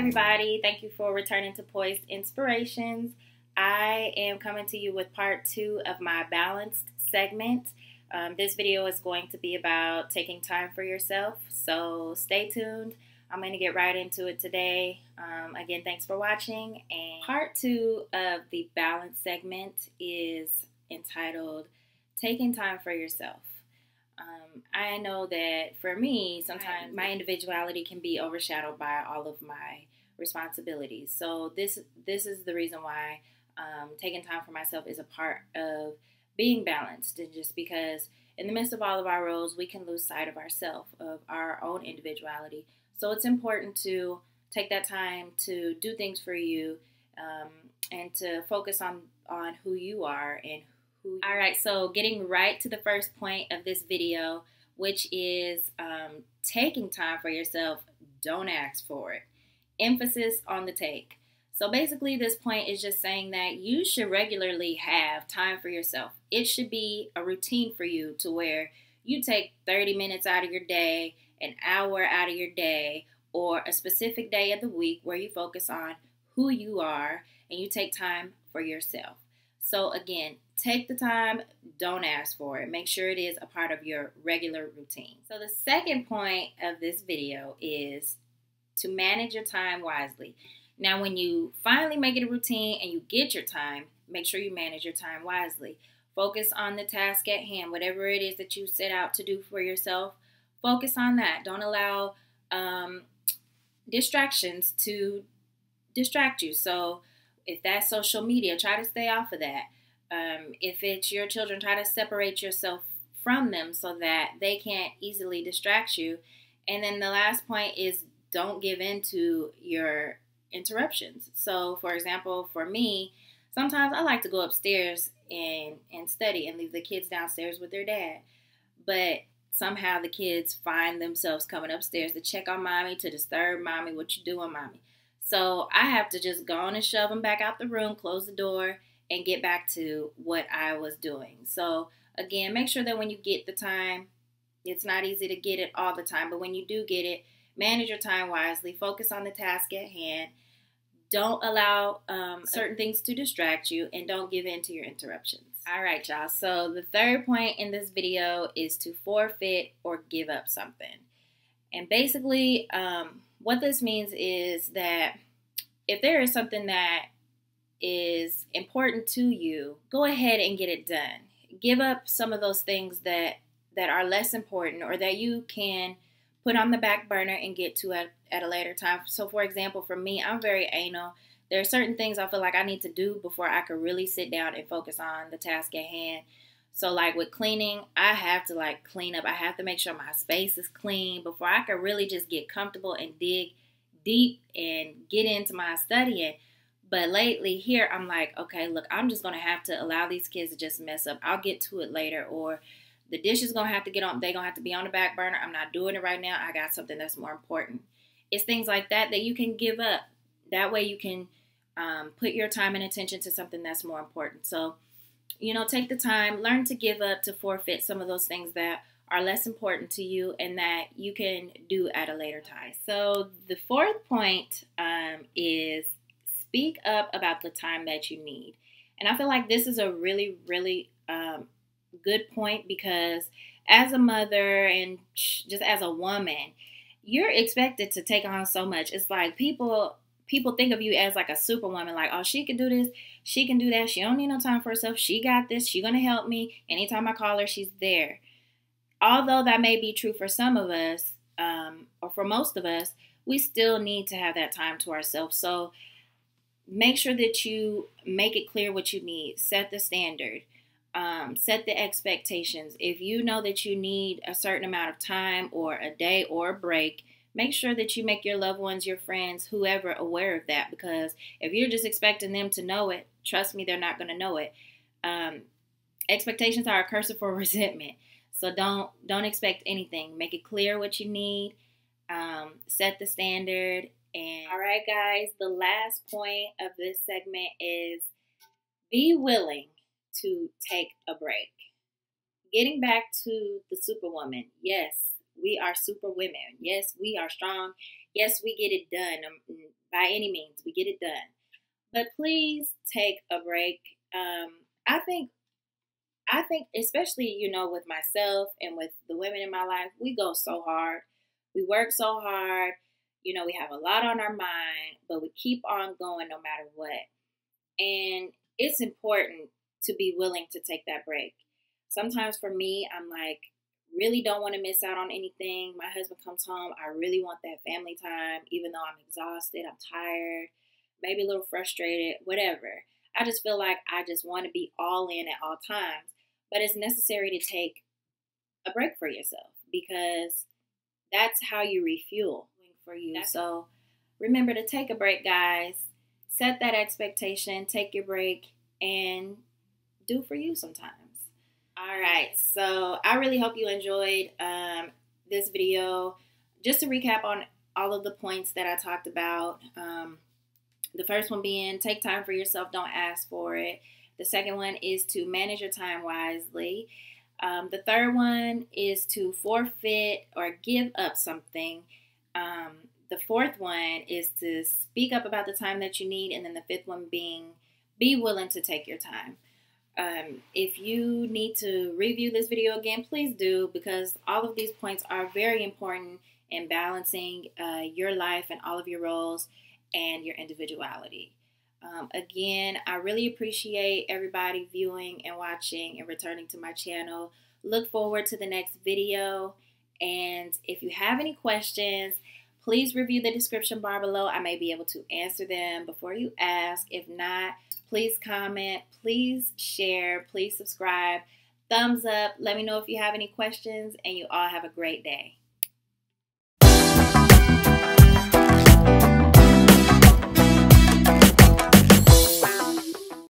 everybody. Thank you for returning to Poisedinspirations. I am coming to you with part 2 of my balanced segment. This video is going to be about taking time for yourself, so stay tuned. I'm going to get right into it today. Again, thanks for watching. And part 2 of the balanced segment is entitled Taking Time for Yourself. I know that for me, sometimes my individuality can be overshadowed by all of my responsibilities. So this is the reason why taking time for myself is a part of being balanced. And just because in the midst of all of our roles, we can lose sight of ourselves, of our own individuality. So it's important to take that time to do things for you and to focus on who you are and all right, so getting right to the first point of this video, which is taking time for yourself. Don't ask for it. Emphasis on the take. So basically this point is just saying that you should regularly have time for yourself. It should be a routine for you to where you take 30 minutes out of your day, an hour out of your day, or a specific day of the week where you focus on who you are and you take time for yourself. So again, take the time, don't ask for it. Make sure it is a part of your regular routine. So the second point of this video is to manage your time wisely. Now, when you finally make it a routine and you get your time, make sure you manage your time wisely. Focus on the task at hand. Whatever it is that you set out to do for yourself, focus on that. Don't allow distractions to distract you. So if that's social media, try to stay off of that. If it's your children, try to separate yourself from them so that they can't easily distract you. And then the last point is don't give in to your interruptions. So, for example, for me, sometimes I like to go upstairs and study and leave the kids downstairs with their dad. But somehow the kids find themselves coming upstairs to check on mommy, to disturb mommy. What you doing, mommy? So I have to just go on and shove them back out the room, close the door, and get back to what I was doing. So again, make sure that when you get the time, it's not easy to get it all the time, but when you do get it, manage your time wisely, focus on the task at hand, don't allow certain things to distract you, and don't give in to your interruptions. All right, y'all. So the third point in this video is to forfeit or give up something. And basically, what this means is that if there is something that is important to you, go ahead and get it done. Give up some of those things that are less important or that you can put on the back burner and get to at a later time. So for example, for me, I'm very anal. There are certain things I feel like I need to do before I could really sit down and focus on the task at hand. So like with cleaning, I have to like clean up. I have to make sure my space is clean before I could really just get comfortable and dig deep and get into my studying. But lately here, I'm like, okay, look, I'm just going to have to allow these kids to just mess up. I'll get to it later. Or the dish is going to have to get on. They're going to have to be on the back burner. I'm not doing it right now. I got something that's more important. It's things like that that you can give up. That way you can put your time and attention to something that's more important. So, you know, take the time, learn to give up, to forfeit some of those things that are less important to you and that you can do at a later time. So the fourth point is speak up about the time that you need. And I feel like this is a really, really good point because as a mother and just as a woman, you're expected to take on so much. It's like people think of you as like a superwoman, like, oh, she can do this, she can do that, she don't need no time for herself, she got this, she's gonna help me. Anytime I call her, she's there. Although that may be true for some of us, or for most of us, we still need to have that time to ourselves. So make sure that you make it clear what you need. Set the standard. Set the expectations. If you know that you need a certain amount of time or a day or a break, make sure that you make your loved ones, your friends, whoever aware of that. Because if you're just expecting them to know it, trust me, they're not going to know it. Expectations are a curse for resentment. So don't expect anything. Make it clear what you need. Set the standard. And all right, guys, the last point of this segment is be willing to take a break. Getting back to the superwoman, yes, We are super women. Yes, we are strong. Yes, we get it done. By any means, we get it done. But please take a break. I think especially, with myself and with the women in my life, we go so hard. We work so hard. We have a lot on our mind, but we keep on going no matter what. And it's important to be willing to take that break. Sometimes for me, I'm like, really don't want to miss out on anything. My husband comes home. I really want that family time, even though I'm exhausted, I'm tired, maybe a little frustrated, whatever. I just feel like I just want to be all in at all times. But it's necessary to take a break for yourself because that's how you refuel for you. So remember to take a break, guys. Set that expectation, take your break, and do for you sometimes. All right, so I really hope you enjoyed this video. Just to recap on all of the points that I talked about. The first one being take time for yourself, don't ask for it. The second one is to manage your time wisely. The third one is to forfeit or give up something. The fourth one is to speak up about the time that you need. And then the fifth one being be willing to take your time. If you need to review this video again, please do, because all of these points are very important in balancing your life and all of your roles and your individuality. Again, I really appreciate everybody viewing and watching and returning to my channel. Look forward to the next video. And if you have any questions, please review the description bar below. I may be able to answer them before you ask. If not, please comment, please share, please subscribe, thumbs up. Let me know if you have any questions, and you all have a great day.